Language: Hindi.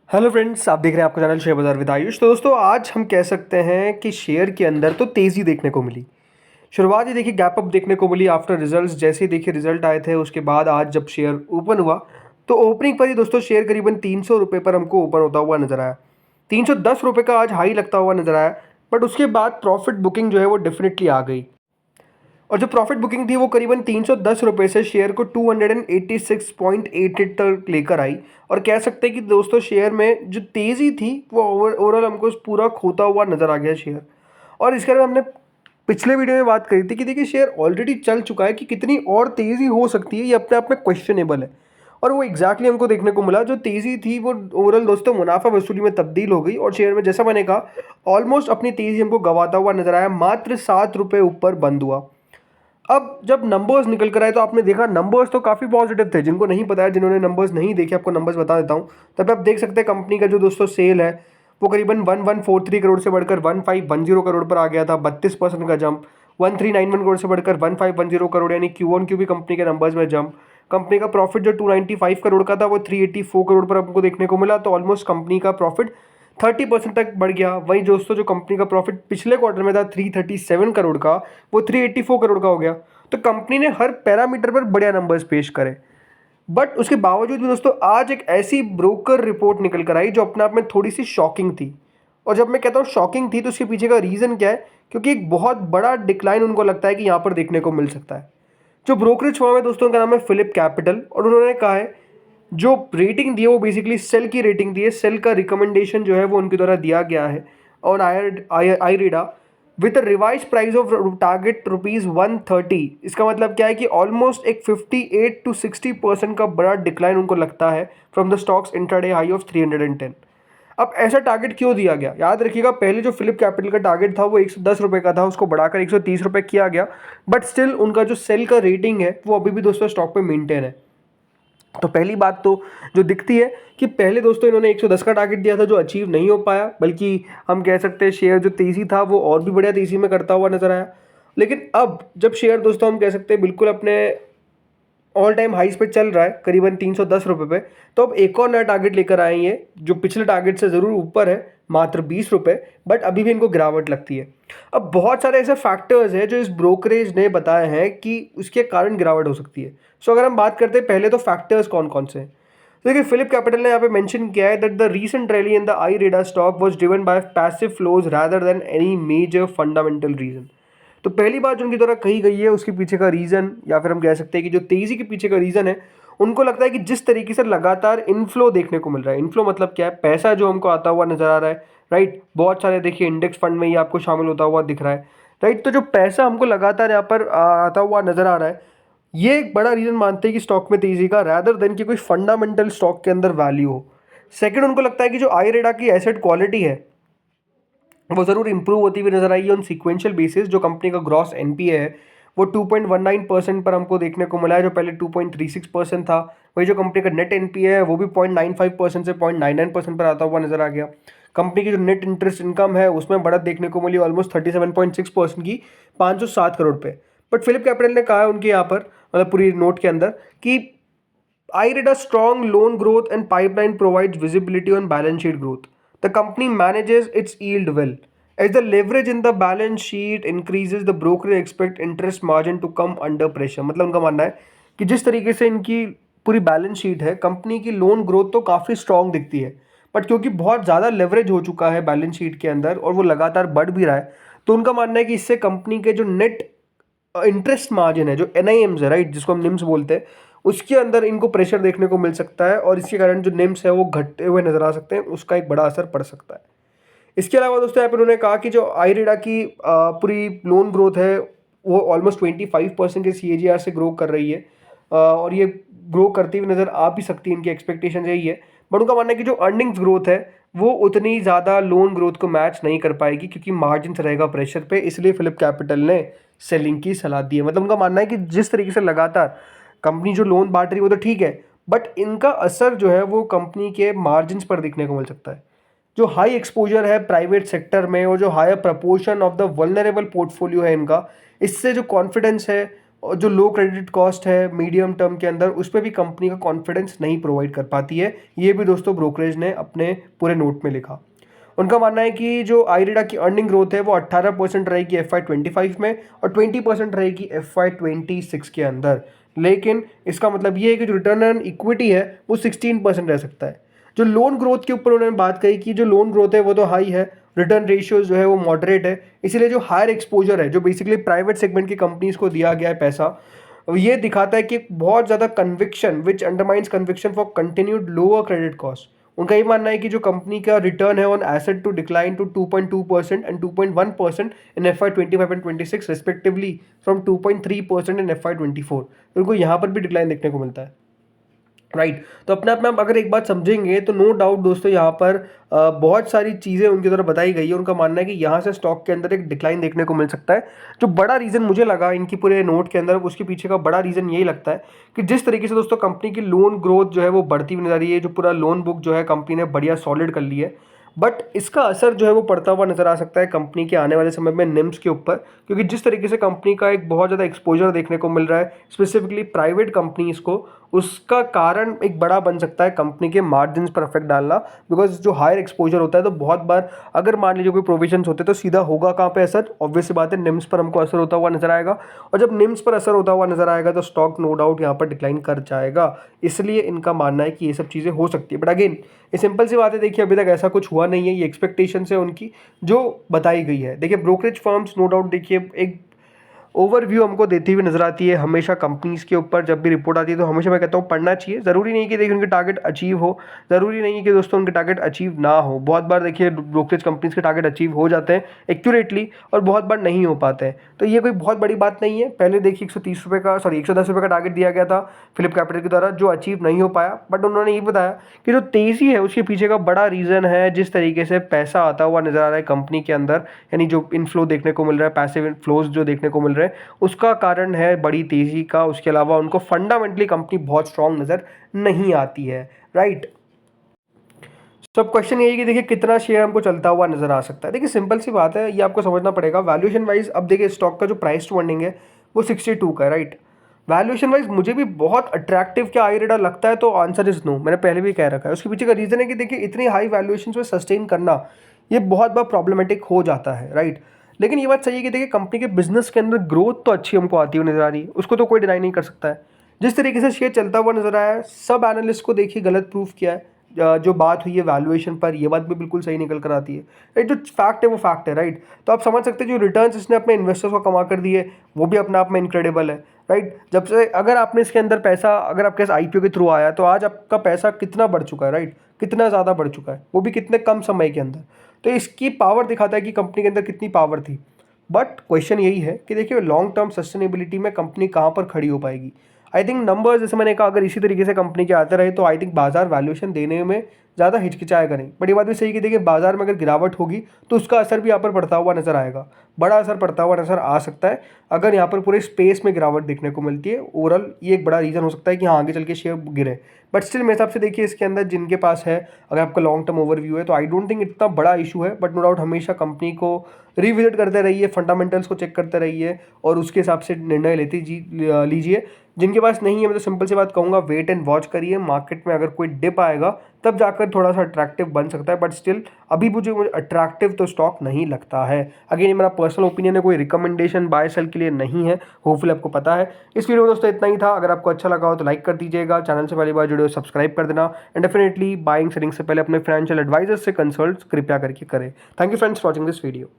हेलो फ्रेंड्स, आप देख रहे हैं आपका चैनल शेयर बाजार विद आयुष। तो दोस्तों, आज हम कह सकते हैं कि शेयर के अंदर तो तेज़ी देखने को मिली। शुरुआत ही देखिए गैप अप देखने को मिली आफ्टर रिजल्ट्स। जैसे ही देखिए रिजल्ट आए थे, उसके बाद आज जब शेयर ओपन हुआ तो ओपनिंग पर ही दोस्तों शेयर करीबन 300 रुपये पर हमको ओपन होता हुआ नजर आया। 310 रुपये का आज हाई लगता हुआ नजर आया। बट उसके बाद प्रॉफिट बुकिंग जो है वो डेफिनेटली आ गई। और जो प्रॉफिट बुकिंग थी वो करीबन 310 रुपये से शेयर को 286.88 तक लेकर आई। और कह सकते हैं कि दोस्तों शेयर में जो तेज़ी थी वो ओवरऑल हमको पूरा खोता हुआ नज़र आ गया शेयर। और इसके अलावा हमने पिछले वीडियो में बात करी थी कि देखिए शेयर ऑलरेडी चल चुका है, कि कितनी और तेज़ी हो सकती है ये अपने आप में क्वेश्चनेबल है। और वो एग्जैक्टली हमको देखने को मिला। जो तेज़ी थी वो ओवरऑल दोस्तों मुनाफा वसूली में तब्दील हो गई और शेयर में, जैसा मैंने कहा, ऑलमोस्ट अपनी तेज़ी हमको गंवाता हुआ नजर आया। मात्र 7 रुपये ऊपर बंद हुआ। अब जब नंबर्स निकल कर आए तो आपने देखा नंबर्स तो काफ़ी पॉजिटिव थे। जिनको नहीं पता है, जिन्होंने नंबर्स नहीं देखे, आपको नंबर्स बता देता हूँ। तब आप देख सकते हैं कंपनी का जो दोस्तों सेल है वो करीबन 1143 करोड़ से बढ़कर 1510 करोड़ पर आ गया था। 32% का जंप। 1391 करोड़ से बढ़कर 1510 करोड़, यानी क्यू ऑन क्यू भी कंपनी के नंबर्स में जंप। कंपनी का प्रॉफिट जो 295 करोड़ का था वो 384 करोड़ पर हमको देखने को मिला। तो ऑलमोस्ट कंपनी का प्रॉफिट 30% तक बढ़ गया। वहीं दोस्तों जो कंपनी का प्रॉफिट पिछले क्वार्टर में था 337 करोड़ का, वो 384 करोड़ का हो गया। तो कंपनी ने हर पैरामीटर पर बढ़िया नंबर्स पेश करे। बट उसके बावजूद भी दोस्तों आज एक ऐसी ब्रोकर रिपोर्ट निकल कर आई जो अपने आप में थोड़ी सी शॉकिंग थी। और जब मैं कहता हूँ शॉकिंग थी तो उसके पीछे का रीज़न क्या है, क्योंकि एक बहुत बड़ा डिक्लाइन उनको लगता है कि यहाँ पर देखने को मिल सकता है। जो ब्रोकरेज फर्म है दोस्तों, उनका नाम है फिलिप कैपिटल। और उन्होंने कहा है जो रेटिंग दी है वो बेसिकली सेल की रेटिंग दी है। सेल का रिकमेंडेशन जो है वो उनके द्वारा दिया गया है और IREDA with revise price of target ₹130। इसका मतलब क्या है कि ऑलमोस्ट एक 58 to 60% का बड़ा डिक्लाइन उनको लगता है from the stocks intraday high of 310। अब ऐसा टारगेट क्यों दिया गया? याद रखिएगा, पहले जो फिलिप कैपिटल का टारगेट था वो 110 रुपये का था, उसको बढ़ाकर 130 रुपये किया गया। बट स्टिल उनका जो सेल का रेटिंग है वो अभी भी दोस्तों स्टॉक पे मेंटेन है। तो पहली बात तो जो दिखती है कि पहले दोस्तों इन्होंने 110 का टारगेट दिया था जो अचीव नहीं हो पाया, बल्कि हम कह सकते हैं शेयर जो तेज़ी था वो और भी बढ़िया तेज़ी में करता हुआ नजर आया। लेकिन अब जब शेयर दोस्तों हम कह सकते हैं बिल्कुल अपने ऑल टाइम हाइस पे चल रहा है करीबन 310 रुपये पे, तो अब एक और नया टारगेट लेकर आए हैं जो पिछले टारगेट से ज़रूर ऊपर है, मात्र 20 रुपये। बट अभी भी इनको गिरावट लगती है। अब बहुत सारे ऐसे फैक्टर्स हैं जो इस ब्रोकरेज ने बताए हैं कि उसके कारण गिरावट हो सकती है। सो अगर हम बात करते हैं पहले तो फैक्टर्स कौन कौन से हैं, तो देखिए फिलिप कैपिटल ने यहाँ पे मेंशन किया है that the recent rally in the IREDA stock was driven by passive flows rather than any major fundamental reason. तो पहली बात जो उनकी द्वारा कही गई है उसके पीछे का रीज़न, या फिर हम कह सकते हैं कि जो तेज़ी के पीछे का रीज़न है, उनको लगता है कि जिस तरीके से लगातार इनफ्लो देखने को मिल रहा है। इनफ्लो मतलब क्या है? पैसा जो हमको आता हुआ नजर आ रहा है, राइट। बहुत सारे देखिए इंडेक्स फंड में ही आपको शामिल होता हुआ दिख रहा है, राइट। तो जो पैसा हमको लगातार यहाँ पर आता हुआ नजर आ रहा है, ये एक बड़ा रीज़न मानते हैं कि स्टॉक में तेज़ी का, रैदर देन कि कोई फंडामेंटल स्टॉक के अंदर वैल्यू हो। सेकंड, उनको लगता है कि जो आईरेडा की एसेट क्वालिटी है वो ज़रूर इंप्रूव होती हुई नजर आई है ऑन सीक्वेंशियल बेसिस। जो कंपनी का ग्रॉस एनपीए है वो 2.19% पर हमको देखने को मिला है, जो पहले 2.36% था। वही जो कंपनी का नेट एनपीए है वो भी 0.95% से 0.99% पर आता हुआ नजर आ गया। कंपनी की जो नेट इंटरेस्ट इनकम है उसमें बढ़त देखने को मिली ऑलमोस्ट 37.6% की, 507 करोड़ पे। बट फिलिप कैपिटल ने कहा है उनके यहाँ पर, मतलब पूरी नोट के अंदर, कि IRID a strong loan growth and pipeline provides visibility on balance sheet growth. The company manages its yield well. As the leverage in the balance sheet increases, the broker expect interest margin to come under pressure. मतलब उनका मानना है कि जिस तरीके से इनकी पूरी बैलेंस शीट है, कंपनी की लोन ग्रोथ तो काफ़ी स्ट्रांग दिखती है, बट क्योंकि बहुत ज़्यादा लेवरेज हो चुका है बैलेंस शीट के अंदर और वो लगातार बढ़ भी रहा है, तो उनका मानना है कि इससे कंपनी के जो नेट इंटरेस्ट मार्जिन है, जो एनआईएम्स है, राइट, जिसको हम निम्स बोलते हैं, उसके अंदर इनको प्रेशर देखने को मिल सकता है और इसके कारण जो निम्स है वो घटते हुए नजर आ सकते हैं, उसका एक बड़ा असर पड़ सकता है। इसके अलावा दोस्तों यहाँ पर उन्होंने कहा कि जो आईरेडा की पूरी लोन ग्रोथ है वो ऑलमोस्ट 25% के CAGR से ग्रो कर रही है। और ये ग्रो करती हुई नज़र आ भी सकती है, इनकी एक्सपेक्टेशन यही है। बट उनका मानना है कि जो अर्निंग्स ग्रोथ है वो उतनी ज़्यादा लोन ग्रोथ को मैच नहीं कर पाएगी, क्योंकि मार्जिन रहेगा प्रेशर पे। इसलिए फिलिप कैपिटल ने सेलिंग की सलाह दी है। मतलब उनका मानना है कि जिस तरीके से लगातार कंपनी जो लोन बांट रही है वो तो ठीक है, बट इनका असर जो है वो कंपनी के मार्जिन पर दिखने को मिल सकता है। जो हाई एक्सपोजर है प्राइवेट सेक्टर में और जो higher proportion of the vulnerable portfolio है इनका, इससे जो कॉन्फिडेंस है और जो लो क्रेडिट कॉस्ट है मीडियम टर्म के अंदर, उस पर भी कंपनी का कॉन्फिडेंस नहीं प्रोवाइड कर पाती है। ये भी दोस्तों ब्रोकरेज ने अपने पूरे नोट में लिखा। उनका मानना है कि जो आईरेडा की अर्निंग ग्रोथ है वो 18% रहेगी FY25 में और 20% रहेगी FY26 के अंदर। लेकिन इसका मतलब ये है कि जो रिटर्न ऑन इक्विटी है वो 16% रह सकता है। जो लोन ग्रोथ के ऊपर उन्होंने बात कही कि जो लोन ग्रोथ है वो तो हाई है, रिटर्न रेशियो जो है वो मॉडरेट है, इसीलिए जो हायर एक्सपोजर है जो बेसिकली प्राइवेट सेगमेंट की कंपनीज को दिया गया है पैसा, ये दिखाता है कि बहुत ज़्यादा conviction which undermines conviction for continued lower credit cost. उनका ये मानना है कि जो कंपनी का रिटर्न है on asset to decline to 2.2% and 2.1% in FY25 and 26 respectively from 2.3% in FY24। उनको यहाँ पर भी डिक्लाइन देखने को मिलता है, राइट। तो अपने आप में आप अगर एक बात समझेंगे तो नो डाउट दोस्तों यहाँ पर बहुत सारी चीज़ें उनकी तरफ बताई गई है। उनका मानना है कि यहाँ से स्टॉक के अंदर एक डिक्लाइन देखने को मिल सकता है। जो बड़ा रीज़न मुझे लगा इनकी पूरे नोट के अंदर, उसके पीछे का बड़ा रीज़न यही लगता है कि जिस तरीके से दोस्तों कंपनी की लोन ग्रोथ जो है वो बढ़ती हुई नजर आ रही है, जो पूरा लोन बुक जो है कंपनी ने बढ़िया सॉलिड कर ली है, बट इसका असर जो है वो पड़ता हुआ नजर आ सकता है कंपनी के आने वाले समय में निम्स के ऊपर, क्योंकि जिस तरीके से कंपनी का एक बहुत ज़्यादा एक्सपोजर देखने को मिल रहा है स्पेसिफिकली प्राइवेट कंपनीज को, उसका कारण एक बड़ा बन सकता है कंपनी के मार्जिन्स पर इफेक्ट डालना। बिकॉज जो हायर एक्सपोजर होता है तो बहुत बार अगर मान लीजिए कोई प्रोविजंस होते हैं तो सीधा होगा कहाँ पे असर, ऑब्वियस सी बात है निम्स पर हमको असर होता हुआ नजर आएगा, और जब निम्स पर असर होता हुआ नजर आएगा तो स्टॉक नो डाउट यहाँ पर डिक्लाइन कर जाएगा। इसलिए इनका मानना है कि ये सब चीज़ें हो सकती है, बट अगेन ये सिंपल सी बात है, देखिए अभी तक ऐसा कुछ हुआ नहीं है, ये एक्सपेक्टेशन है उनकी जो बताई गई है। देखिए ब्रोकरेज फर्म्स नो डाउट देखिए एक ओवरव्यू हमको देती हुई नजर आती है हमेशा कंपनीज के ऊपर, जब भी रिपोर्ट आती है तो हमेशा मैं कहता हूँ पढ़ना चाहिए। ज़रूरी नहीं कि देखिए उनके टारगेट अचीव हो, ज़रूरी नहीं है कि दोस्तों उनके टारगेट अचीव ना हो। बहुत बार देखिए ब्रोकरेज कंपनीज के टारगेट अचीव हो जाते हैं एक्यूरेटली और बहुत बार नहीं हो पाते हैं, तो ये कोई बहुत बड़ी बात नहीं है। पहले देखिए 130 रुपये का 110 रुपये का टारगेट दिया गया था फिलिप कैपिटल के द्वारा, जो अचीव नहीं हो पाया, बट उन्होंने ये बताया कि जो तेज़ी है उसके पीछे का बड़ा रीज़न है जिस तरीके से पैसा आता हुआ नजर आ रहा है कंपनी के अंदर, यानी जो इनफ्लो देखने को मिल रहा है, पैसिव इनफ्लोज जो देखने को मिल रहे हैं, उसका कारण है बड़ी तेज़ी का। उसके अलावा उनको फंडामेंटली कंपनी बहुत स्ट्रांग नज़र नहीं आती है, राइट। तो अब क्वेश्चन यही कि देखिए कितना शेयर हमको चलता हुआ नजर आ सकता है। देखिए सिंपल सी बात है, ये आपको समझना पड़ेगा वैल्यूएशन वाइज। अब देखिए स्टॉक का जो प्राइस टू अर्निंग है वो 62 का है, राइट। वैल्यूएशन वाइज मुझे भी बहुत अट्रैक्टिव क्या आईरेडा लगता है, तो आंसर इज नो, मैंने पहले भी कह रखा है। उसके पीछे का रीज़न है कि देखिए इतनी हाई वैल्यूएशन में सस्टेन करना ये बहुत बार प्रॉब्लमेटिक हो जाता है, राइट। लेकिन ये बात सही है कि देखिए कंपनी के बिजनेस के अंदर ग्रोथ तो अच्छी हमको आती हुई नजर आ रही है, उसको तो कोई डिनाई नहीं कर सकता है। जिस तरीके से शेयर चलता हुआ नजर आया है, सब एनालिस्ट को देखिए गलत प्रूफ किया है। जो बात हुई है वैल्यूएशन पर, ये बात भी बिल्कुल सही निकल कर आती है, राइट। जो फैक्ट है वो फैक्ट है, राइट। तो आप समझ सकते हैं जो रिटर्न्स इसने अपने इन्वेस्टर्स को कमा कर दिए वो भी अपने आप में इनक्रेडिबल है, राइट। जब से अगर आपने इसके अंदर पैसा, अगर आपके IPO के थ्रू आया तो आज आपका पैसा कितना बढ़ चुका है, राइट, कितना ज़्यादा बढ़ चुका है, वो भी कितने कम समय के अंदर। तो इसकी पावर दिखाता है कि कंपनी के अंदर कितनी पावर थी। बट क्वेश्चन यही है कि देखिए लॉन्ग टर्म सस्टेनेबिलिटी में कंपनी कहाँ पर खड़ी हो पाएगी। आई थिंक नंबर्स जैसे मैंने कहा अगर इसी तरीके से कंपनी के आते रहे तो आई थिंक बाजार वैल्यूएशन देने में ज़्यादा हिचकिचाएगा नहीं। बट ये बात भी सही कि देखिए बाजार में अगर गिरावट होगी तो उसका असर भी यहाँ पर पड़ता हुआ नजर आएगा, बड़ा असर पड़ता हुआ नजर आ सकता है अगर यहाँ पर पूरे स्पेस में गिरावट देखने को मिलती है। ओवरऑल ये एक बड़ा रीज़न हो सकता है कि हाँ आगे चल के शेयर गिरे। बट स्टिल मेरे हिसाब से देखिए इसके अंदर जिनके पास है, अगर आपका लॉन्ग टर्म ओवरव्यू है तो आई डोंट थिंक इतना बड़ा इशू है। बट नो डाउट हमेशा कंपनी को रिविजिट करते रहिए, फंडामेंटल्स को चेक करते रहिए और उसके हिसाब से निर्णय लीजिए। जिनके पास नहीं है मैं तो सिंपल सी बात कहूँगा, वेट एंड वॉच करिए। मार्केट में अगर कोई डिप आएगा तब जाकर थोड़ा सा अट्रैक्टिव बन सकता है, बट स्टिल अभी मुझे अट्रैक्टिव तो स्टॉक नहीं लगता है। अगेन ये मेरा पर्सनल ओपिनियन है, कोई रिकमेंडेशन बाय सेल के लिए नहीं है, होपफुली आपको पता है। इस वीडियो में दोस्तों इतना ही था। अगर आपको अच्छा लगा हो तो लाइक कर दीजिएगा, चैनल से पहली बार जुड़े हो सब्सक्राइब कर देना, एंड डेफिनेटली बाइंग सेलिंग से पहले अपने फाइनेंशियल एडवाइजर से कंसल्ट कृपया करके करें। Thank you friends for watching this video.